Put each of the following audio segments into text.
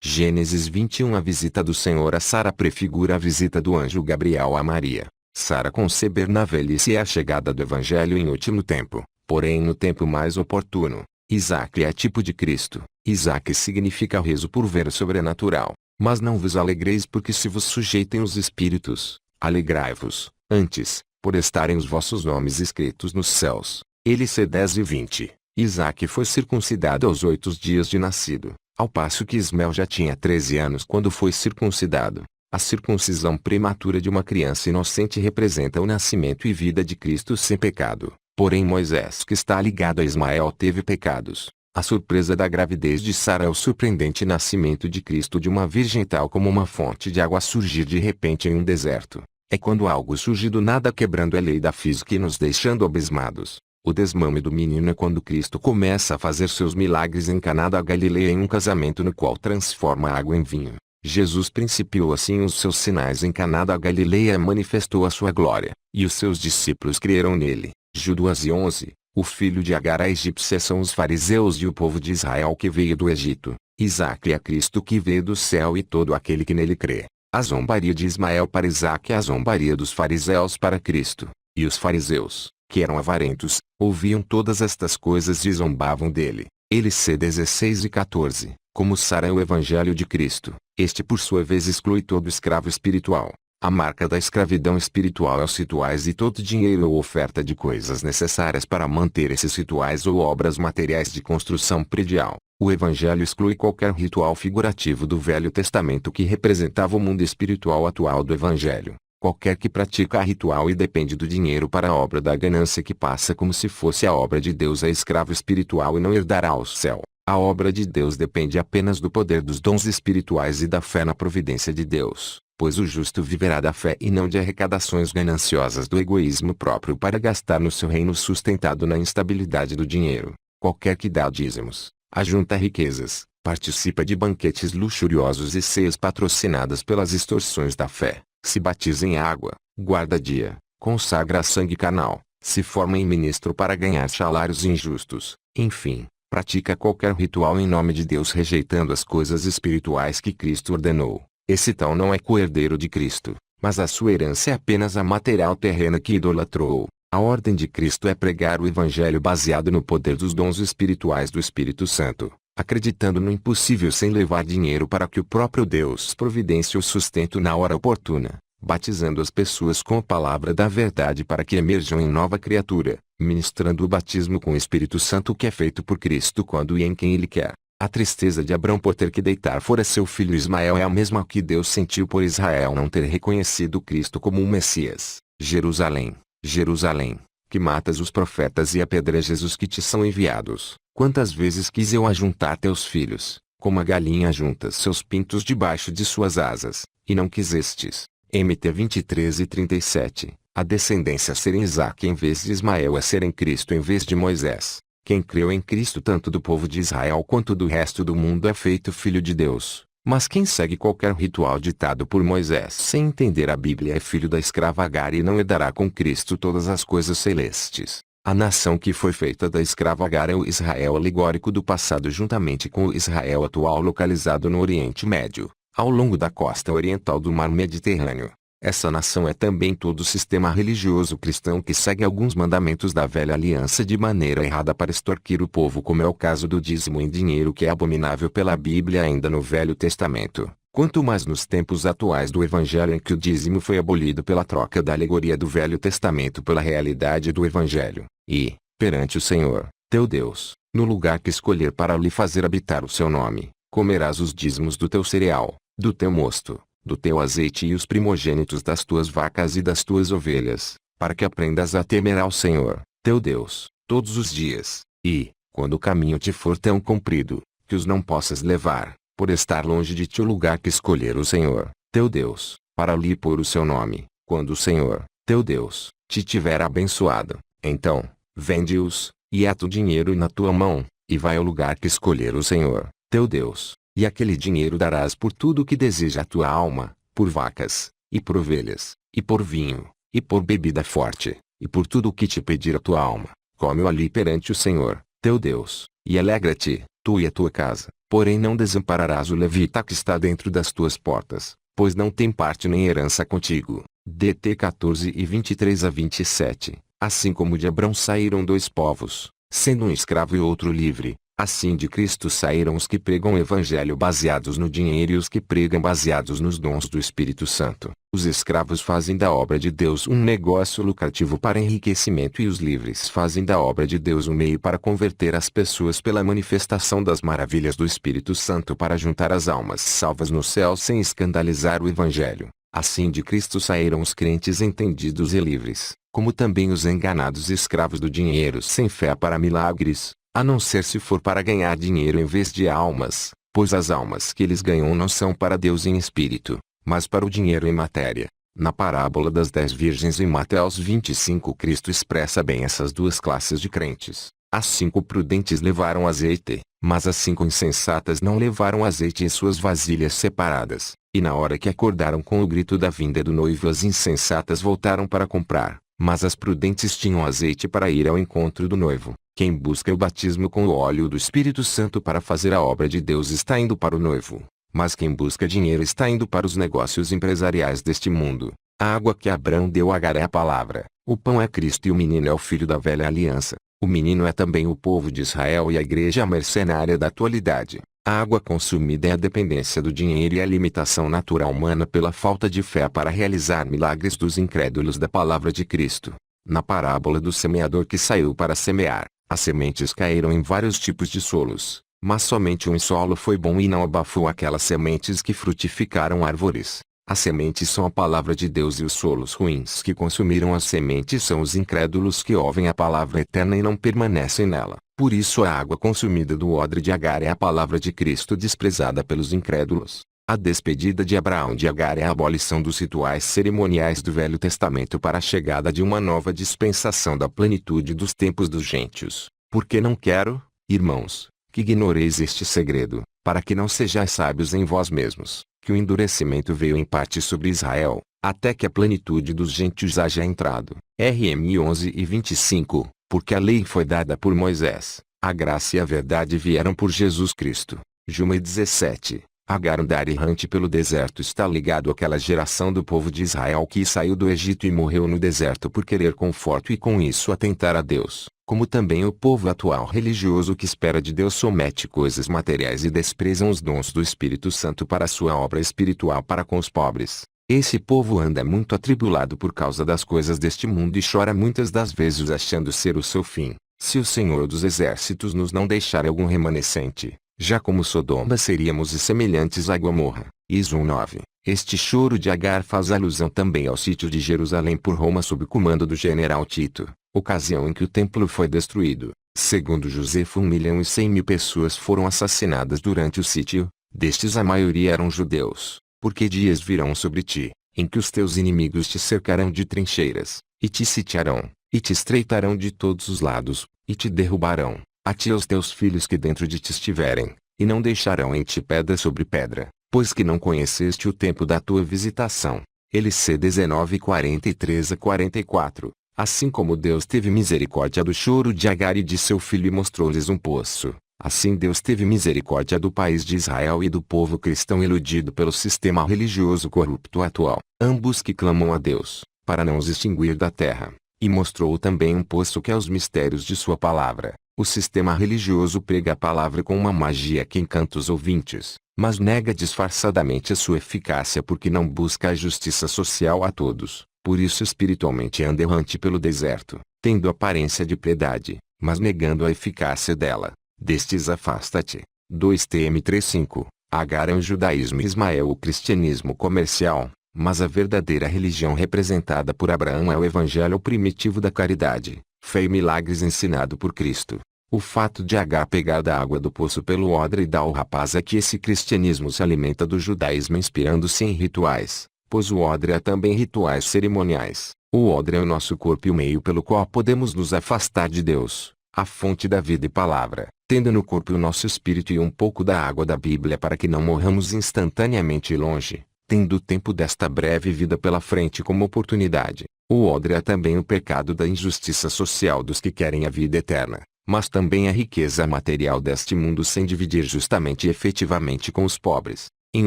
Gênesis 21. A visita do Senhor a Sara prefigura a visita do anjo Gabriel a Maria. Sara conceber na velhice é a chegada do Evangelho em último tempo, porém no tempo mais oportuno. Isaque é tipo de Cristo. Isaque significa rezo por ver o sobrenatural. Mas não vos alegreis porque se vos sujeitem os espíritos, alegrai-vos, antes, por estarem os vossos nomes escritos nos céus. LC 10 e 20. Isaque foi circuncidado aos 8 dias de nascido, ao passo que Ismael já tinha 13 anos quando foi circuncidado. A circuncisão prematura de uma criança inocente representa o nascimento e vida de Cristo sem pecado. Porém Moisés, que está ligado a Ismael, teve pecados. A surpresa da gravidez de Sara é o surpreendente nascimento de Cristo de uma virgem, tal como uma fonte de água surgir de repente em um deserto. É quando algo surge do nada, quebrando a lei da física e nos deixando abismados. O desmame do menino é quando Cristo começa a fazer seus milagres em Caná da Galileia, em um casamento no qual transforma a água em vinho. Jesus principiou assim os seus sinais em Caná da Galileia e manifestou a sua glória, e os seus discípulos creram nele. Judas 11. O filho de Agar a egípcia são os fariseus e o povo de Israel que veio do Egito. Isaque é Cristo que veio do céu e todo aquele que nele crê. A zombaria de Ismael para Isaque é a zombaria dos fariseus para Cristo. E os fariseus, que eram avarentos, ouviam todas estas coisas e zombavam dele. LC 16 e 14. Como Sara é o evangelho de Cristo, este por sua vez exclui todo escravo espiritual. A marca da escravidão espiritual é os rituais e todo dinheiro ou oferta de coisas necessárias para manter esses rituais ou obras materiais de construção predial. O Evangelho exclui qualquer ritual figurativo do Velho Testamento que representava o mundo espiritual atual do Evangelho. Qualquer que pratica ritual e depende do dinheiro para a obra da ganância que passa como se fosse a obra de Deus é escravo espiritual e não herdará o céu. A obra de Deus depende apenas do poder dos dons espirituais e da fé na providência de Deus. Pois o justo viverá da fé e não de arrecadações gananciosas do egoísmo próprio para gastar no seu reino sustentado na instabilidade do dinheiro. Qualquer que dá dízimos, ajunta riquezas, participa de banquetes luxuriosos e ceias patrocinadas pelas extorsões da fé, se batiza em água, guarda dia, consagra sangue carnal, se forma em ministro para ganhar salários injustos, enfim, pratica qualquer ritual em nome de Deus rejeitando as coisas espirituais que Cristo ordenou. Esse tal não é co-herdeiro de Cristo, mas a sua herança é apenas a material terrena que idolatrou. A ordem de Cristo é pregar o Evangelho baseado no poder dos dons espirituais do Espírito Santo, acreditando no impossível sem levar dinheiro para que o próprio Deus providencie o sustento na hora oportuna, batizando as pessoas com a palavra da verdade para que emerjam em nova criatura, ministrando o batismo com o Espírito Santo que é feito por Cristo quando e em quem Ele quer. A tristeza de Abrão por ter que deitar fora seu filho Ismael é a mesma que Deus sentiu por Israel não ter reconhecido Cristo como o Messias. Jerusalém, Jerusalém, que matas os profetas e apedrejas os que te são enviados. Quantas vezes quis eu ajuntar teus filhos, como a galinha ajunta seus pintos debaixo de suas asas, e não quisestes. MT 23 e 37. A descendência ser em Isaque em vez de Ismael é ser em Cristo em vez de Moisés. Quem creu em Cristo tanto do povo de Israel quanto do resto do mundo é feito filho de Deus. Mas quem segue qualquer ritual ditado por Moisés sem entender a Bíblia é filho da escrava Agar e não herdará com Cristo todas as coisas celestes. A nação que foi feita da escrava Agar é o Israel alegórico do passado juntamente com o Israel atual localizado no Oriente Médio, ao longo da costa oriental do Mar Mediterrâneo. Essa nação é também todo o sistema religioso cristão que segue alguns mandamentos da velha aliança de maneira errada para extorquir o povo, como é o caso do dízimo em dinheiro que é abominável pela Bíblia ainda no Velho Testamento, quanto mais nos tempos atuais do Evangelho em que o dízimo foi abolido pela troca da alegoria do Velho Testamento pela realidade do Evangelho, e, perante o Senhor, teu Deus, no lugar que escolher para lhe fazer habitar o seu nome, comerás os dízimos do teu cereal, do teu mosto, do teu azeite e os primogênitos das tuas vacas e das tuas ovelhas, para que aprendas a temer ao Senhor, teu Deus, todos os dias, e, quando o caminho te for tão comprido, que os não possas levar, por estar longe de ti o lugar que escolher o Senhor, teu Deus, para lhe pôr o seu nome, quando o Senhor, teu Deus, te tiver abençoado, então, vende-os, e há tu dinheiro na tua mão, e vai ao lugar que escolher o Senhor, teu Deus. E aquele dinheiro darás por tudo o que deseja a tua alma, por vacas, e por ovelhas, e por vinho, e por bebida forte, e por tudo o que te pedir a tua alma. Come-o ali perante o Senhor, teu Deus, e alegra-te, tu e a tua casa, Porém não desampararás o levita que está dentro das tuas portas, pois não tem parte nem herança contigo. DT 14 e 23 a 27. Assim como de Abrão saíram dois povos, sendo um escravo e outro livre, assim de Cristo saíram os que pregam o evangelho baseados no dinheiro e os que pregam baseados nos dons do Espírito Santo. Os escravos fazem da obra de Deus um negócio lucrativo para enriquecimento e os livres fazem da obra de Deus um meio para converter as pessoas pela manifestação das maravilhas do Espírito Santo para juntar as almas salvas no céu sem escandalizar o evangelho. Assim de Cristo saíram os crentes entendidos e livres, como também os enganados escravos do dinheiro sem fé para milagres, a não ser se for para ganhar dinheiro em vez de almas, pois as almas que eles ganham não são para Deus em espírito, mas para o dinheiro em matéria. Na parábola das 10 virgens em Mateus 25 Cristo expressa bem essas duas classes de crentes. As 5 prudentes levaram azeite, mas as 5 insensatas não levaram azeite em suas vasilhas separadas, e na hora que acordaram com o grito da vinda do noivo as insensatas voltaram para comprar, mas as prudentes tinham azeite para ir ao encontro do noivo. Quem busca o batismo com o óleo do Espírito Santo para fazer a obra de Deus está indo para o noivo. Mas quem busca dinheiro está indo para os negócios empresariais deste mundo. A água que Abrão deu a Agar é a palavra, o pão é Cristo e o menino é o filho da velha aliança. O menino é também o povo de Israel e a igreja mercenária da atualidade. A água consumida é a dependência do dinheiro e a limitação natural humana pela falta de fé para realizar milagres dos incrédulos da palavra de Cristo. Na parábola do semeador que saiu para semear, as sementes caíram em vários tipos de solos, mas somente um solo foi bom e não abafou aquelas sementes que frutificaram árvores. As sementes são a palavra de Deus e os solos ruins que consumiram as sementes são os incrédulos que ouvem a palavra eterna e não permanecem nela. Por isso a água consumida do odre de Agar é a palavra de Cristo desprezada pelos incrédulos. A despedida de Abraão de Agar é a abolição dos rituais cerimoniais do Velho Testamento para a chegada de uma nova dispensação da plenitude dos tempos dos gentios. Porque não quero, irmãos, que ignoreis este segredo, para que não sejais sábios em vós mesmos, que o endurecimento veio em parte sobre Israel, até que a plenitude dos gentios haja entrado. RM 11 e 25, porque a lei foi dada por Moisés, a graça e a verdade vieram por Jesus Cristo. Juma 17. Agar andar errante pelo deserto está ligado àquela geração do povo de Israel que saiu do Egito e morreu no deserto por querer conforto e com isso atentar a Deus, como também o povo atual religioso que espera de Deus somete coisas materiais e desprezam os dons do Espírito Santo para a sua obra espiritual para com os pobres. Esse povo anda muito atribulado por causa das coisas deste mundo e chora muitas das vezes achando ser o seu fim. Se o Senhor dos Exércitos nos não deixar algum remanescente, já como Sodoma seríamos semelhantes a Gomorra. Iso 9. Este choro de Agar faz alusão também ao sítio de Jerusalém por Roma sob o comando do general Tito, ocasião em que o templo foi destruído. Segundo Josefo 1.100.000 pessoas foram assassinadas durante o sítio, destes a maioria eram judeus, porque dias virão sobre ti, em que os teus inimigos te cercarão de trincheiras, e te sitiarão, e te estreitarão de todos os lados, e te derrubarão, a ti e aos teus filhos que dentro de ti estiverem, e não deixarão em ti pedra sobre pedra, pois que não conheceste o tempo da tua visitação. LC 19:43 a 44. Assim como Deus teve misericórdia do choro de Agar e de seu filho e mostrou-lhes um poço, assim Deus teve misericórdia do país de Israel e do povo cristão iludido pelo sistema religioso corrupto atual, ambos que clamam a Deus, para não os extinguir da terra, e mostrou também um poço que é os mistérios de sua palavra. O sistema religioso prega a palavra com uma magia que encanta os ouvintes, mas nega disfarçadamente a sua eficácia porque não busca a justiça social a todos. Por isso espiritualmente anda errante pelo deserto, tendo aparência de piedade, mas negando a eficácia dela. Destes afasta-te. 2 Tm 3:5. Agar é o judaísmo e Ismael o cristianismo comercial, mas a verdadeira religião representada por Abraão é o evangelho primitivo da caridade, fé e milagres ensinado por Cristo. O fato de Agar pegar da água do poço pelo odre e dar ao rapaz é que esse cristianismo se alimenta do judaísmo inspirando-se em rituais, pois o odre é também rituais cerimoniais. O odre é o nosso corpo e o meio pelo qual podemos nos afastar de Deus, a fonte da vida e palavra, tendo no corpo o nosso espírito e um pouco da água da Bíblia para que não morramos instantaneamente longe, tendo o tempo desta breve vida pela frente como oportunidade. O odre é também o pecado da injustiça social dos que querem a vida eterna, mas também a riqueza material deste mundo sem dividir justamente e efetivamente com os pobres. Em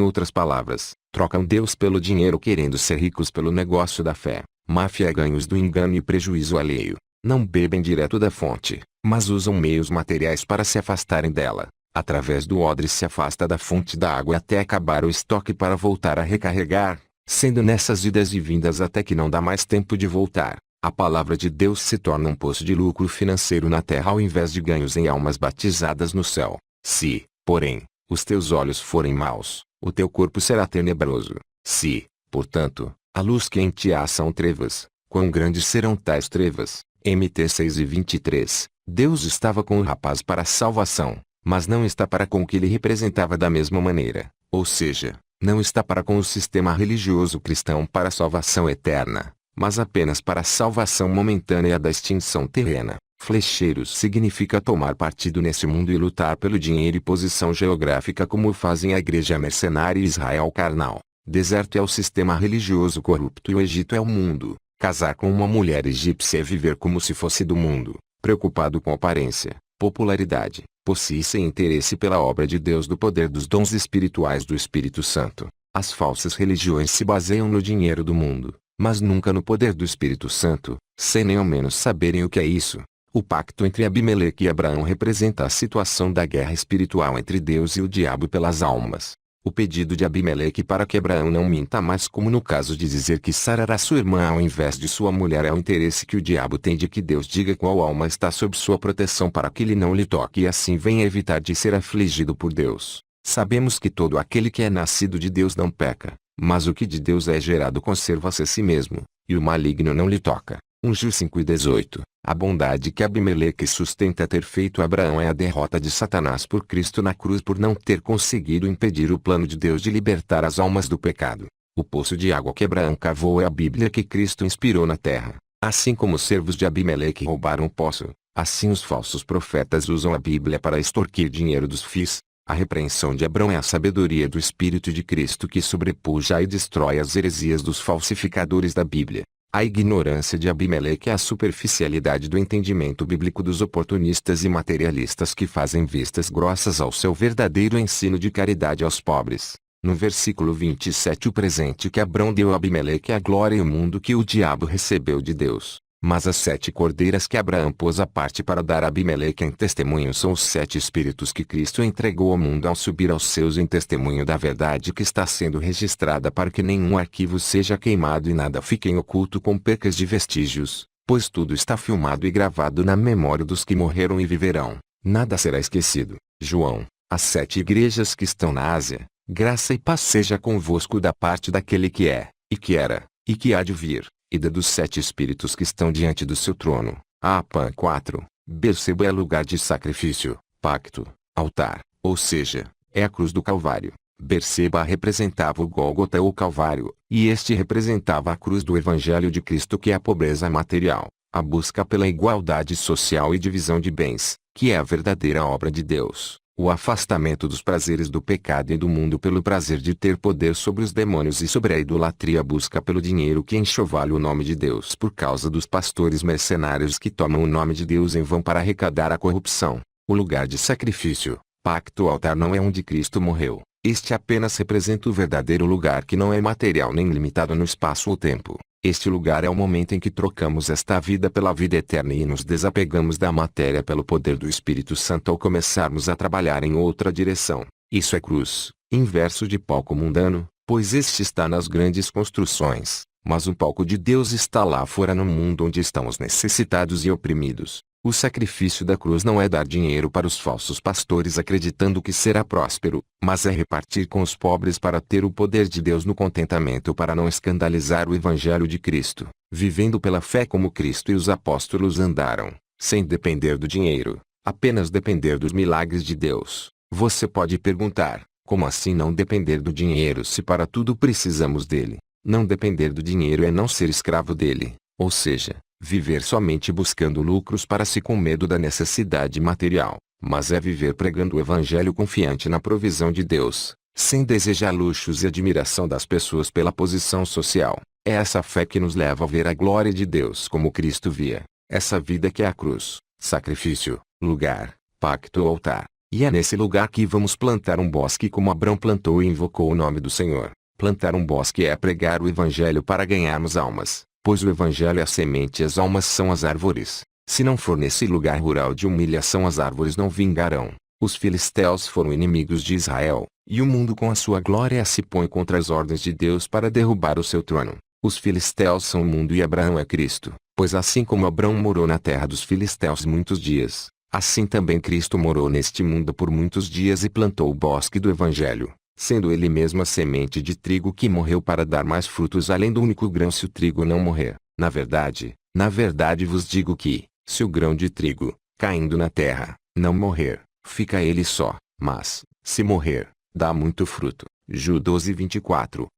outras palavras, trocam Deus pelo dinheiro querendo ser ricos pelo negócio da fé, máfia ganhos do engano e prejuízo alheio. Não bebem direto da fonte, mas usam meios materiais para se afastarem dela. Através do odre se afasta da fonte da água até acabar o estoque para voltar a recarregar, sendo nessas idas e vindas até que não dá mais tempo de voltar. A palavra de Deus se torna um poço de lucro financeiro na terra ao invés de ganhos em almas batizadas no céu. Se, porém, os teus olhos forem maus, o teu corpo será tenebroso. Se, portanto, a luz que em ti há são trevas, quão grandes serão tais trevas? Mt 6 e 23. Deus estava com o rapaz para a salvação, mas não está para com o que ele representava da mesma maneira, ou seja, não está para com o sistema religioso cristão para a salvação eterna, mas apenas para a salvação momentânea da extinção terrena. Flecheiros significa tomar partido nesse mundo e lutar pelo dinheiro e posição geográfica como fazem a igreja mercenária e Israel carnal. Deserto é o sistema religioso corrupto e o Egito é o mundo. Casar com uma mulher egípcia é viver como se fosse do mundo, preocupado com aparência, popularidade, posse e interesse pela obra de Deus do poder dos dons espirituais do Espírito Santo. As falsas religiões se baseiam no dinheiro do mundo, mas nunca no poder do Espírito Santo, sem nem ao menos saberem o que é isso. O pacto entre Abimeleque e Abraão representa a situação da guerra espiritual entre Deus e o diabo pelas almas. O pedido de Abimeleque para que Abraão não minta mais, como no caso de dizer que Sara era sua irmã ao invés de sua mulher, é o interesse que o diabo tem de que Deus diga qual alma está sob sua proteção para que ele não lhe toque e assim venha evitar de ser afligido por Deus. Sabemos que todo aquele que é nascido de Deus não peca, mas o que de Deus é gerado conserva-se a si mesmo, e o maligno não lhe toca. 1 Ju 5 e 18. A bondade que Abimeleque sustenta ter feito Abraão é a derrota de Satanás por Cristo na cruz por não ter conseguido impedir o plano de Deus de libertar as almas do pecado. O poço de água que Abraão cavou é a Bíblia que Cristo inspirou na terra. Assim como os servos de Abimeleque roubaram o poço, assim os falsos profetas usam a Bíblia para extorquir dinheiro dos fiéis. A repreensão de Abraão é a sabedoria do Espírito de Cristo que sobrepuja e destrói as heresias dos falsificadores da Bíblia. A ignorância de Abimeleque é a superficialidade do entendimento bíblico dos oportunistas e materialistas que fazem vistas grossas ao seu verdadeiro ensino de caridade aos pobres. No versículo 27, o presente que Abrão deu a Abimeleque é a glória e o mundo que o diabo recebeu de Deus. Mas as 7 cordeiras que Abraão pôs à parte para dar a Abimeleque em testemunho são os 7 espíritos que Cristo entregou ao mundo ao subir aos céus em testemunho da verdade que está sendo registrada para que nenhum arquivo seja queimado e nada fique em oculto com percas de vestígios, pois tudo está filmado e gravado na memória dos que morreram e viverão. Nada será esquecido. João, as 7 igrejas que estão na Ásia, graça e paz seja convosco da parte daquele que é, e que era, e que há de vir. E da dos 7 espíritos que estão diante do seu trono. Apã 4. Berseba é lugar de sacrifício, pacto, altar, ou seja, é a cruz do Calvário. Berseba representava o Gólgota ou Calvário, e este representava a cruz do Evangelho de Cristo, que é a pobreza material, a busca pela igualdade social e divisão de bens, que é a verdadeira obra de Deus. O afastamento dos prazeres do pecado e do mundo pelo prazer de ter poder sobre os demônios e sobre a idolatria, busca pelo dinheiro que enxovalha o nome de Deus por causa dos pastores mercenários que tomam o nome de Deus em vão para arrecadar a corrupção. O lugar de sacrifício, pacto, altar não é onde Cristo morreu. Este apenas representa o verdadeiro lugar que não é material nem limitado no espaço ou tempo. Este lugar é o momento em que trocamos esta vida pela vida eterna e nos desapegamos da matéria pelo poder do Espírito Santo ao começarmos a trabalhar em outra direção. Isso é cruz, inverso de palco mundano, pois este está nas grandes construções, mas o palco de Deus está lá fora no mundo onde estão os necessitados e oprimidos. O sacrifício da cruz não é dar dinheiro para os falsos pastores acreditando que será próspero, mas é repartir com os pobres para ter o poder de Deus no contentamento para não escandalizar o Evangelho de Cristo, vivendo pela fé como Cristo e os apóstolos andaram, sem depender do dinheiro, apenas depender dos milagres de Deus. Você pode perguntar, como assim não depender do dinheiro se para tudo precisamos dele? Não depender do dinheiro é não ser escravo dele, ou seja, viver somente buscando lucros para si com medo da necessidade material, mas é viver pregando o Evangelho confiante na provisão de Deus, sem desejar luxos e admiração das pessoas pela posição social. É essa fé que nos leva a ver a glória de Deus como Cristo via. Essa vida que é a cruz, sacrifício, lugar, pacto ou altar. E é nesse lugar que vamos plantar um bosque como Abrão plantou e invocou o nome do Senhor. Plantar um bosque é pregar o evangelho para ganharmos almas, pois o evangelho é a semente e as almas são as árvores. Se não for nesse lugar rural de humilhação, as árvores não vingarão. Os filisteus foram inimigos de Israel, e o mundo com a sua glória se põe contra as ordens de Deus para derrubar o seu trono. Os filisteus são o mundo e Abraão é Cristo, pois assim como Abrão morou na terra dos filisteus muitos dias, assim também Cristo morou neste mundo por muitos dias e plantou o bosque do evangelho, sendo ele mesmo a semente de trigo que morreu para dar mais frutos além do único grão se o trigo não morrer. Na verdade vos digo que, se o grão de trigo, caindo na terra, não morrer, fica ele só, mas, se morrer, dá muito fruto. Ju 12:24.